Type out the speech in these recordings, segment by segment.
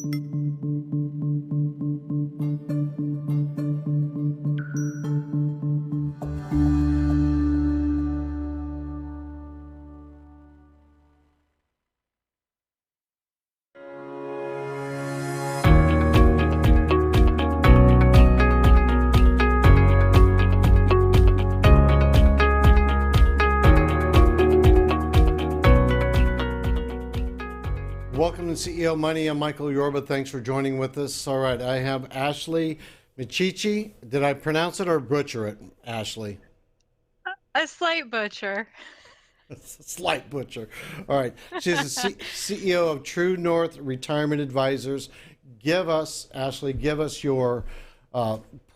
Welcome to CEO Money. I'm Michael Yorba. Thanks for joining with us. All right, I have Ashley Micciche. Did I pronounce it or butcher it, Ashley? A slight butcher. It's a slight butcher. All right. She's the CEO of True North Retirement Advisors. Ashley, give us your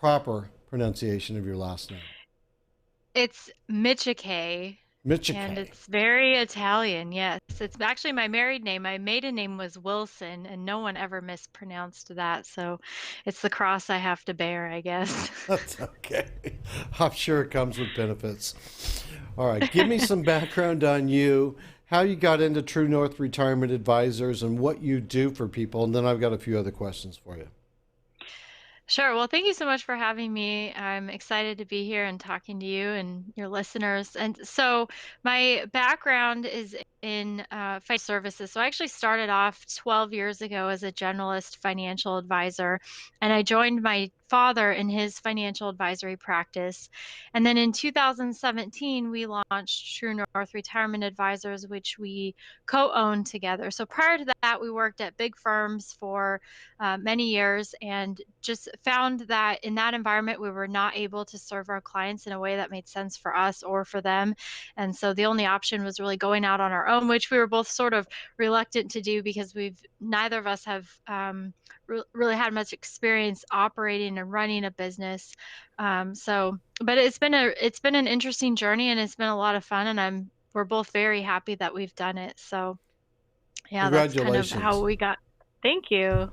proper pronunciation of your last name. It's Micciche, and Micciche. it's very Italian. Yes, it's actually my married name. My maiden name was Wilson, and no one ever mispronounced that. So it's the cross I have to bear, I guess. That's okay. I'm sure it comes with benefits. All right. Give me some background on you, how you got into True North Retirement Advisors, and what you do for people. And then I've got a few other questions for you. Sure. Well, thank you so much for having me. I'm excited to be here and talking to you and your listeners. And so, my background is in financial services. So, I actually started off 12 years ago as a generalist financial advisor, and I joined my father in his financial advisory practice. And then in 2017, we launched True North Retirement Advisors, which we co owned together. So, prior to that, we worked at big firms for many years and just found that in that environment, we were not able to serve our clients in a way that made sense for us or for them. And so the only option was really going out on our own, which we were both sort of reluctant to do because neither of us have really had much experience operating and running a business. But it's been an interesting journey and it's been a lot of fun, and we're both very happy that we've done it. So yeah, that's kind of how Congratulations. we got. Thank you.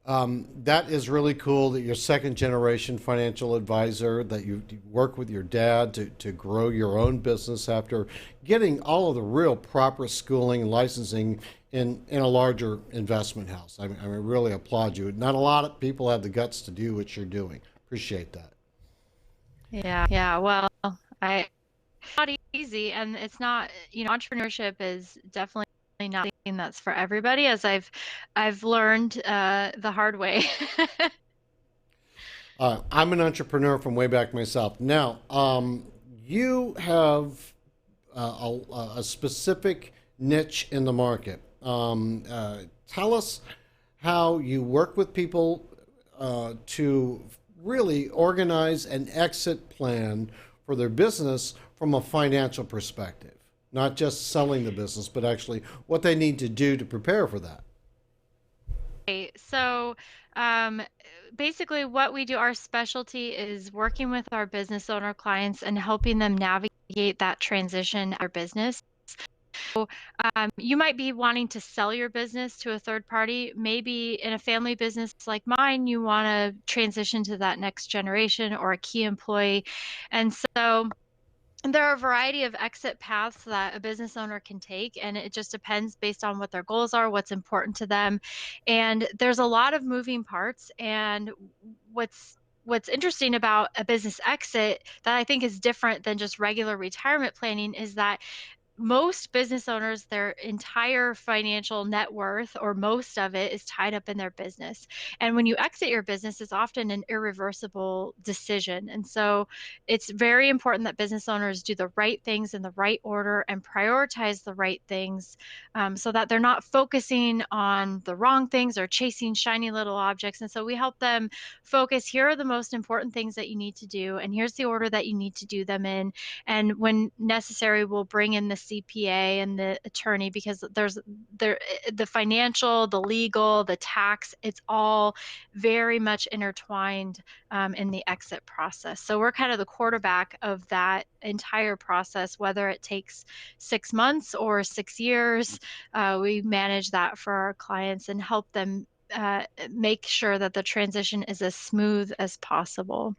That is really cool that you're second generation financial advisor, that you work with your dad to grow your own business after getting all of the real proper schooling and licensing in a larger investment house. I really applaud you. Not a lot of people have the guts to do what you're doing. Appreciate that. Yeah. Well, I not easy, and it's not, entrepreneurship is definitely not something that's for everybody, as I've learned the hard way. I'm an entrepreneur from way back myself. Now, you have a specific niche in the market. Tell us how you work with people to really organize an exit plan for their business from a financial perspective, not just selling the business, but actually what they need to do to prepare for that. Okay, so um, basically, what we do, our specialty is working with our business owner clients and helping them navigate that transition of their business. You might be wanting to sell your business to a third party. Maybe in a family business like mine, you want to transition to that next generation or a key employee. And so there are a variety of exit paths that a business owner can take, and it just depends based on what their goals are, what's important to them. And there's a lot of moving parts. And what's interesting about a business exit that I think is different than just regular retirement planning is that most business owners, their entire financial net worth or most of it is tied up in their business. And when you exit your business, it's often an irreversible decision. And so it's very important that business owners do the right things in the right order and prioritize the right things, so that they're not focusing on the wrong things or chasing shiny little objects. And so we help them focus, here are the most important things that you need to do, and here's the order that you need to do them in. And when necessary, we'll bring in the CPA and the attorney, because the financial, the legal, the tax, it's all very intertwined in the exit process. So we're kind of the quarterback of that entire process, whether it takes 6 months or 6 years. We manage that for our clients and help them make sure that the transition is as smooth as possible.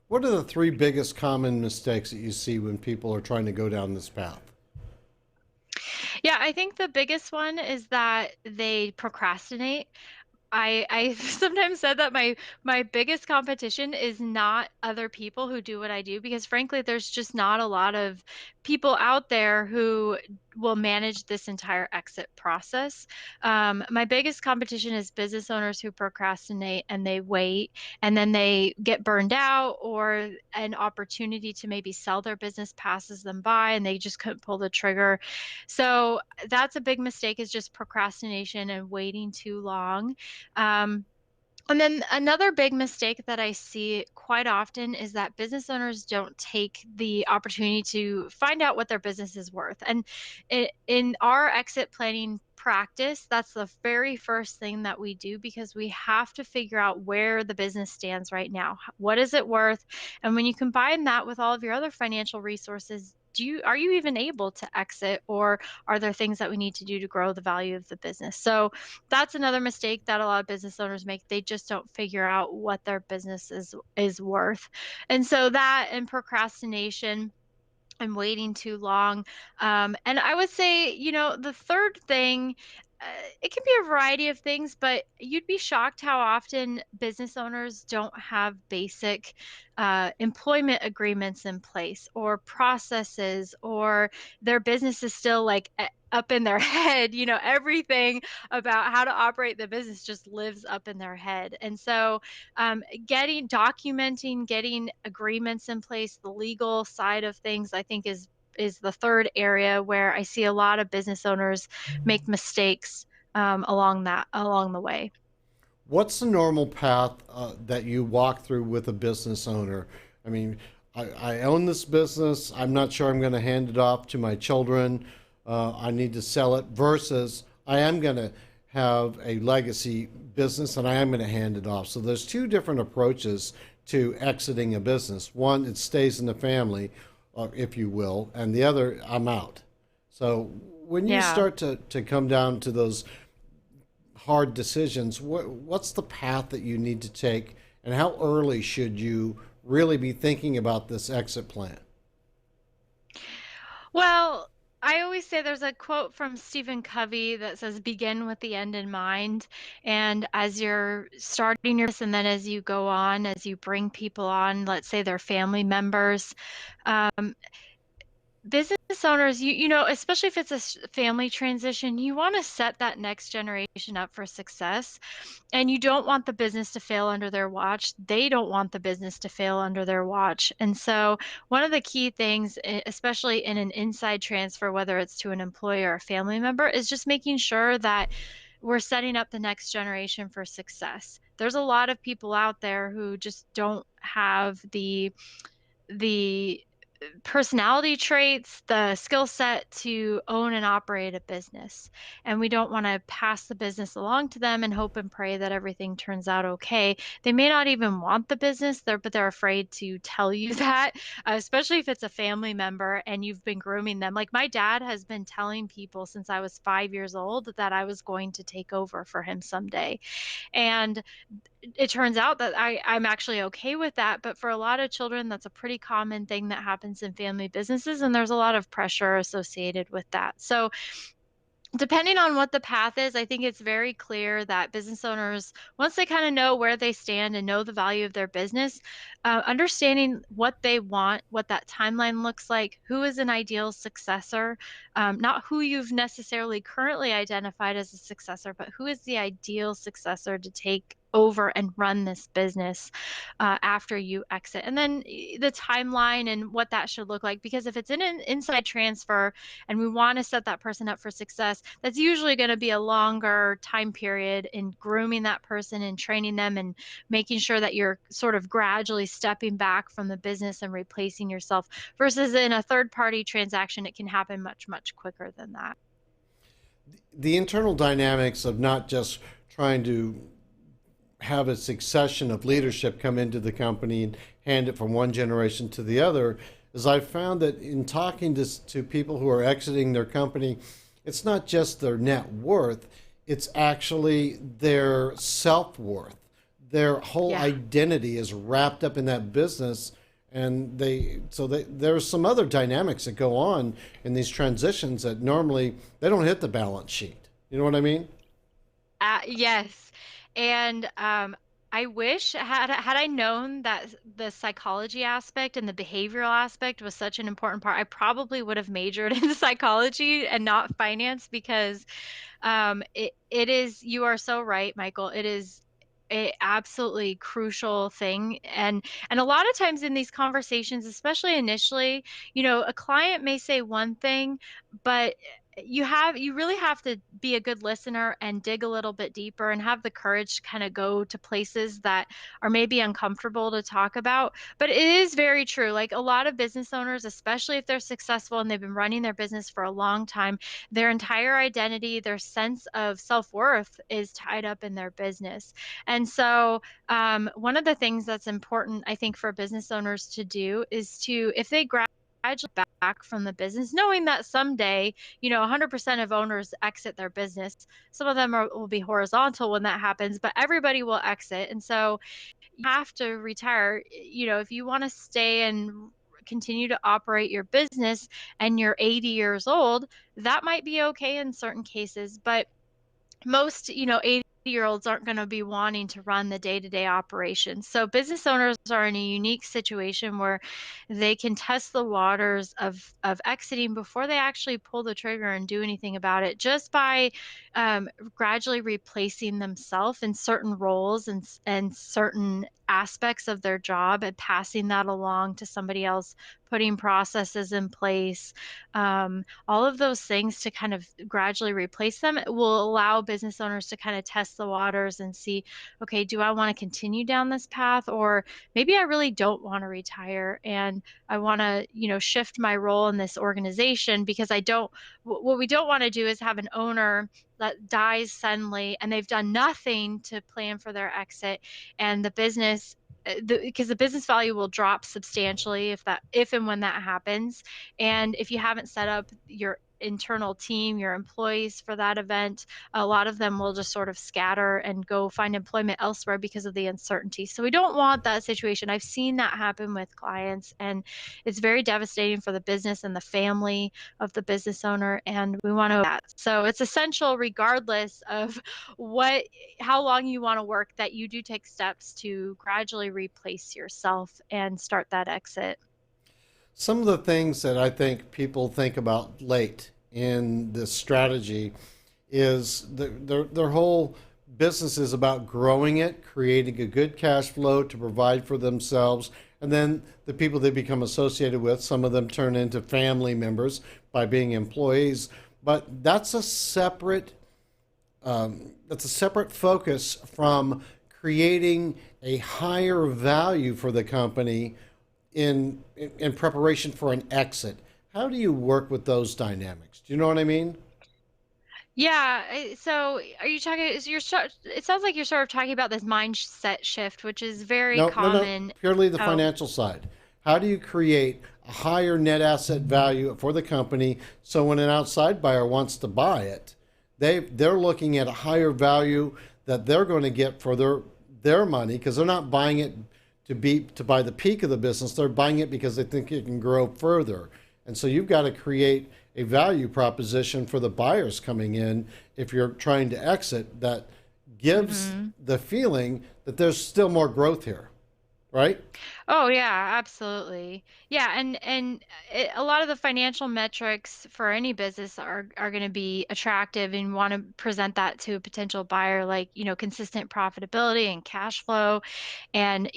What are the three biggest common mistakes that you see when people are trying to go down this path? Yeah, I think the biggest one is that they procrastinate. I sometimes said that my biggest competition is not other people who do what I do, because frankly there's just not a lot of people out there who will manage this entire exit process. My biggest competition is business owners who procrastinate and they wait, and then they get burned out, or an opportunity to maybe sell their business passes them by and they just couldn't pull the trigger. So that's a big mistake, is just procrastination and waiting too long. um, and then another big mistake that I see quite often is that business owners don't take the opportunity to find out what their business is worth. And in our exit planning practice, that's the very first thing that we do, because we have to figure out where the business stands right now. What is it worth? And when you combine that with all of your other financial resources, are you even able to exit, or are there things that we need to do to grow the value of the business? So that's another mistake that a lot of business owners make. They just don't figure out what their business is worth. And so that, and procrastination and waiting too long. And I would say, the third thing, uh, it can be a variety of things, but you'd be shocked how often business owners don't have basic employment agreements in place, or processes, or their business is still like up in their head. Everything about how to operate the business just lives up in their head. And so getting agreements in place, the legal side of things, I think is the third area where I see a lot of business owners make mistakes along the way. What's the normal path that you walk through with a business owner? I mean, I own this business. I'm not sure I'm going to hand it off to my children. I need to sell it versus I am going to have a legacy business and I am going to hand it off. So there's two different approaches to exiting a business. One, it stays in the family, if you will, and the other, I'm out. So when you Yeah. start to come down to those hard decisions, what's the path that you need to take, and how early should you really be thinking about this exit plan? Well, I always say there's a quote from Stephen Covey that says, begin with the end in mind. And as you're starting your business, and then as you go on, as you bring people on, let's say they're family members, um, business owners, especially if it's a family transition, you want to set that next generation up for success. And you don't want the business to fail under their watch. They don't want the business to fail under their watch. And so, one of the key things, especially in an inside transfer, whether it's to an employee or a family member, is just making sure that we're setting up the next generation for success. There's a lot of people out there who just don't have the personality traits, the skill set to own and operate a business. And we don't want to pass the business along to them and hope and pray that everything turns out okay. They may not even want the business there, but they're afraid to tell you that, especially if it's a family member and you've been grooming them. Like my dad has been telling people since I was 5 years old that I was going to take over for him someday. And it turns out that I'm actually okay with that. But for a lot of children, that's a pretty common thing that happens in family businesses. And there's a lot of pressure associated with that. So depending on what the path is, I think it's very clear that business owners, once they kind of know where they stand and know the value of their business, understanding what they want, what that timeline looks like, who is an ideal successor, not who you've necessarily currently identified as a successor, but who is the ideal successor to take over and run this business after you exit. And then the timeline and what that should look like. Because if it's in an inside transfer, and we want to set that person up for success, that's usually going to be a longer time period in grooming that person and training them and making sure that you're sort of gradually stepping back from the business and replacing yourself, versus in a third party transaction, it can happen much, much quicker than that. The internal dynamics of not just trying to have a succession of leadership come into the company and hand it from one generation to the other is I've found that in talking to people who are exiting their company, it's not just their net worth, it's actually their self worth. Their whole Yeah. identity is wrapped up in that business. And there's some other dynamics that go on in these transitions that normally they don't hit the balance sheet. You know what I mean? Yes. And I wish had I known that the psychology aspect and the behavioral aspect was such an important part, I probably would have majored in psychology and not finance because it is, you are so right, Michael. It is a absolutely crucial thing. And a lot of times in these conversations, especially initially, a client may say one thing, but you really have to be a good listener and dig a little bit deeper and have the courage to kind of go to places that are maybe uncomfortable to talk about. But it is very true. Like a lot of business owners, especially if they're successful and they've been running their business for a long time, their entire identity, their sense of self-worth is tied up in their business. And so, one of the things that's important, I think, for business owners to do is to, if they gradually back from the business, knowing that someday, 100% of owners exit their business. Some of them will be horizontal when that happens, but everybody will exit. And so, you have to retire. If you want to stay and continue to operate your business and you're 80 years old, that might be okay in certain cases, but most, 80-year-olds aren't going to be wanting to run the day-to-day operations. So business owners are in a unique situation where they can test the waters of exiting before they actually pull the trigger and do anything about it, just by gradually replacing themselves in certain roles and certain aspects of their job and passing that along to somebody else, putting processes in place, all of those things to kind of gradually replace them will allow business owners to kind of test the waters and see, okay, do I want to continue down this path? Or maybe I really don't want to retire and I want to, shift my role in this organization because I don't, what we don't want to do is have an owner that dies suddenly and they've done nothing to plan for their exit and the business because the business value will drop substantially if and when that happens, and if you haven't set up your internal team, your employees for that event, a lot of them will just sort of scatter and go find employment elsewhere because of the uncertainty. So we don't want that situation. I've seen that happen with clients, and it's very devastating for the business and the family of the business owner. And we want to that. So it's essential, regardless of what how long you want to work, that you do take steps to gradually replace yourself and start that exit. Some of the things that I think people think about late in this strategy is their whole business is about growing it, creating a good cash flow to provide for themselves, and then the people they become associated with, some of them turn into family members by being employees. But that's a separate focus from creating a higher value for the company in preparation for an exit. How do you work with those dynamics? Do you know what I mean? Yeah. So are you talking, it sounds like you're sort of talking about this mindset shift, which is very No, no, no. common. Purely the Oh, financial side. How do you create a higher net asset value for the company so when an outside buyer wants to buy it, they're looking at a higher value that they're going to get for their money because they're not buying it to buy the peak of the business. They're buying it because they think it can grow further. And so you've got to create a value proposition for the buyers coming in if you're trying to exit that gives mhm. the feeling that there's still more growth here, right? Oh yeah, absolutely. Yeah, and a lot of the financial metrics for any business are going to be attractive and want to present that to a potential buyer, like, consistent profitability and cash flow, and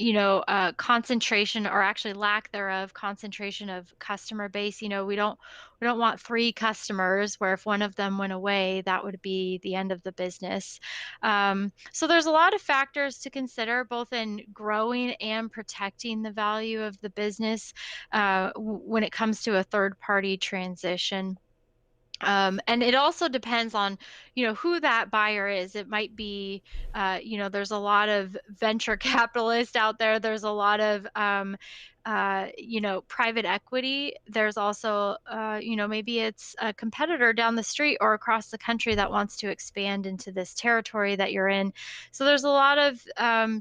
concentration, or actually lack thereof, concentration of customer base. We don't want three customers where if one of them went away, that would be the end of the business. So there's a lot of factors to consider, both in growing and protecting the value of the business when it comes to a third party transition. And it also depends on, who that buyer is. It might be, there's a lot of venture capitalists out there. There's a lot of private equity. There's also, maybe it's a competitor down the street or across the country that wants to expand into this territory that you're in. So there's a lot of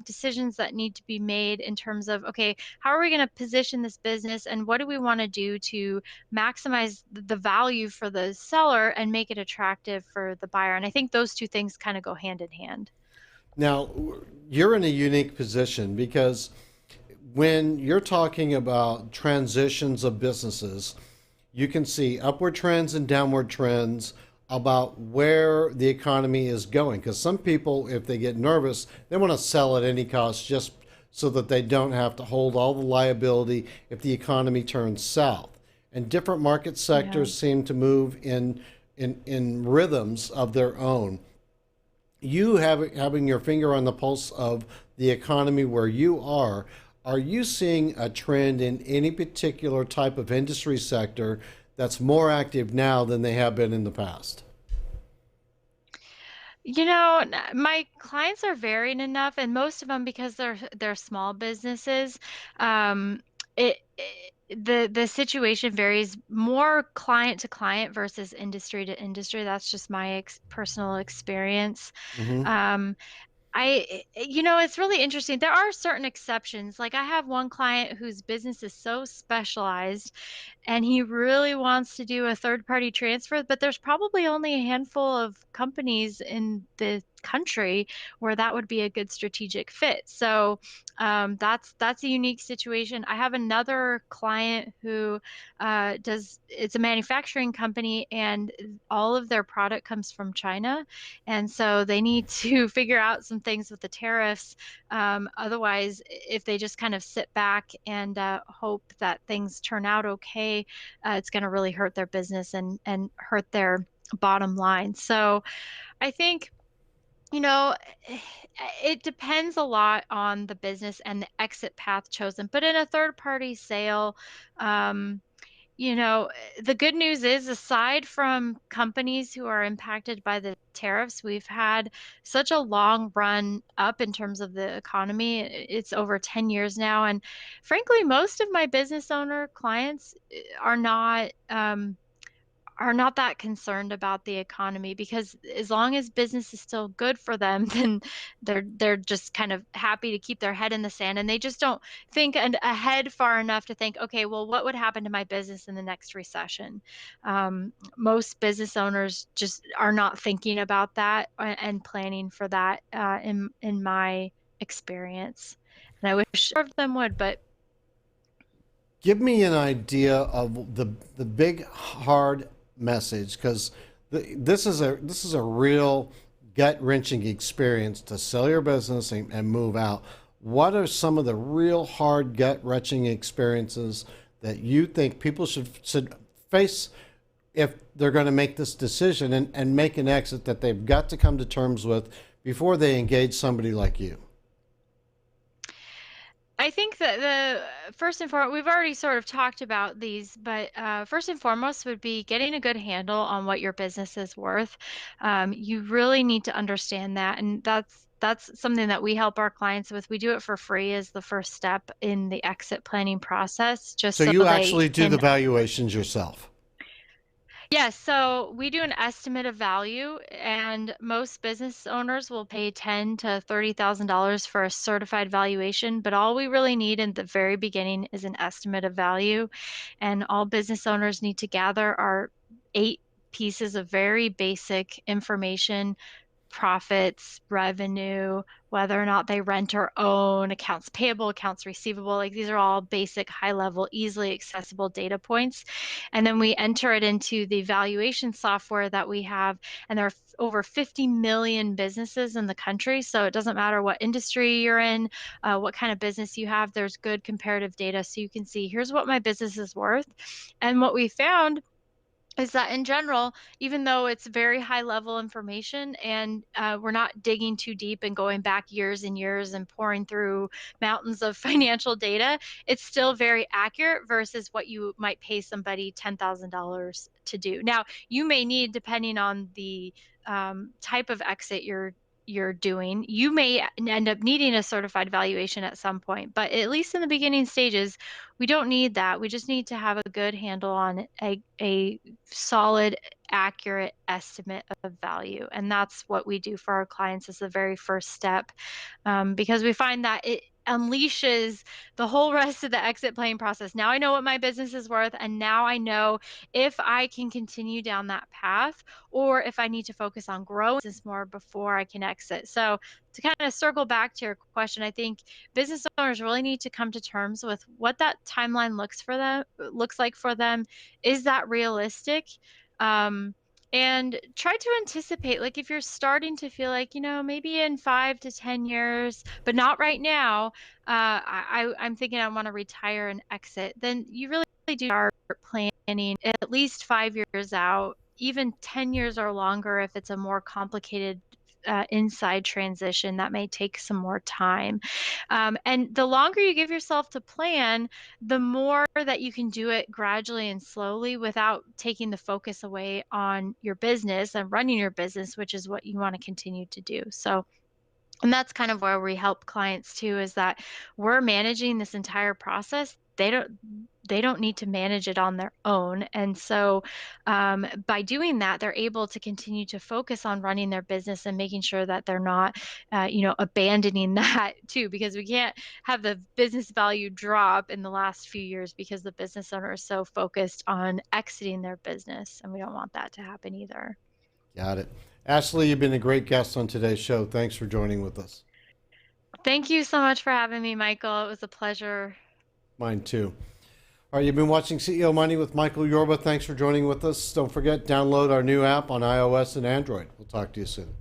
decisions that need to be made in terms of, okay, how are we going to position this business and what do we want to do to maximize the value for the seller and make it attractive for the buyer? And I think those two things kind of go hand in hand. Now, you're in a unique position because when you're talking about transitions of businesses, you can see upward trends and downward trends about where the economy is going. Because some people, if they get nervous, they want to sell at any cost just so that they don't have to hold all the liability if the economy turns south. And different market Yeah. sectors seem to move in rhythms of their own. You having your finger on the pulse of the economy where you are you seeing a trend in any particular type of industry sector that's more active now than they have been in the past? My clients are varied enough, and most of them, because they're small businesses, um, the situation varies more client to client versus industry to industry. That's just my personal experience. Mm-hmm. Um, it's really interesting. There are certain exceptions. Like I have one client whose business is so specialized and he really wants to do a third party transfer, but there's probably only a handful of companies in the country where that would be a good strategic fit. So that's a unique situation. I have another client who does it's a manufacturing company and all of their product comes from China, and so they need to figure out some things with the tariffs. Otherwise, if they just kind of sit back and hope that things turn out okay, it's going to really hurt their business and hurt their bottom line. So I think, you know, it depends a lot on the business and the exit path chosen. But in a third party sale, um, you know, the good news is, aside from companies who are impacted by the tariffs, we've had such a long run up in terms of the economy. It's over 10 years now. And frankly, most of my business owner clients are not that concerned about the economy, because as long as business is still good for them, then they're just kind of happy to keep their head in the sand, and they just don't think ahead far enough to think, okay, well, what would happen to my business in the next recession? Most business owners just are not thinking about that and planning for that, in my experience. And I wish more of them would, but Give me an idea of the big hard message, because this is a real gut wrenching experience to sell your business and move out. What are some of the real hard gut wrenching experiences that you think people should face if they're going to make this decision and make an exit that they've got to come to terms with before they engage somebody like you? I think that the first and foremost, we've already sort of talked about these, but first and foremost would be getting a good handle on what your business is worth. You really need to understand that, and that's something that we help our clients with. We do it for free as the first step in the exit planning process, just So so you they actually do the can. valuations yourself. Yes, so we do an estimate of value, and most business owners will pay ten to $30,000 for a certified valuation. But all we really need in the very beginning is an estimate of value, and all business owners need to gather are 8 pieces of very basic information: profits, revenue, whether or not they rent or own, accounts payable, accounts receivable. Like these are all basic, high level, easily accessible data points. And then we enter it into the valuation software that we have. And there are over 50 million businesses in the country. So it doesn't matter what industry you're in, what kind of business you have, there's good comparative data. So you can see, here's what my business is worth. And what we found is that in general, even though it's very high level information and we're not digging too deep and going back years and years and pouring through mountains of financial data, it's still very accurate versus what you might pay somebody $10,000 to do. Now, you may need, depending on the type of exit you're you're doing. You may end up needing a certified valuation at some point, but at least in the beginning stages, we don't need that. We just need to have a good handle on a solid, accurate estimate of value. And that's what we do for our clients as the very first step, because we find that it unleashes the whole rest of the exit planning process. Now I know what my business is worth, and now I know if I can continue down that path or if I need to focus on growing this more before I can exit. So to kind of circle back to your question, I think business owners really need to come to terms with what that timeline looks like for them. Is that realistic? Um, and try to anticipate, like if you're starting to feel like, maybe in 5 to 10 years, but not right now, I'm thinking I want to retire and exit, then you really do start planning at least 5 years out, even 10 years or longer if it's a more complicated inside transition that may take some more time. And the longer you give yourself to plan, the more that you can do it gradually and slowly without taking the focus away on your business and running your business, which is what you want to continue to do. So, and that's kind of where we help clients too, is that we're managing this entire process. They don't need to manage it on their own. And so by doing that, they're able to continue to focus on running their business and making sure that they're not, abandoning that too, because we can't have the business value drop in the last few years because the business owner is so focused on exiting their business. And we don't want that to happen either. Got it. Ashley, you've been a great guest on today's show. Thanks for joining with us. Thank you so much for having me, Michael. It was a pleasure. Mine too. All right, you've been watching CEO Money with Michael Yorba. Thanks for joining with us. Don't forget, download our new app on iOS and Android. We'll talk to you soon.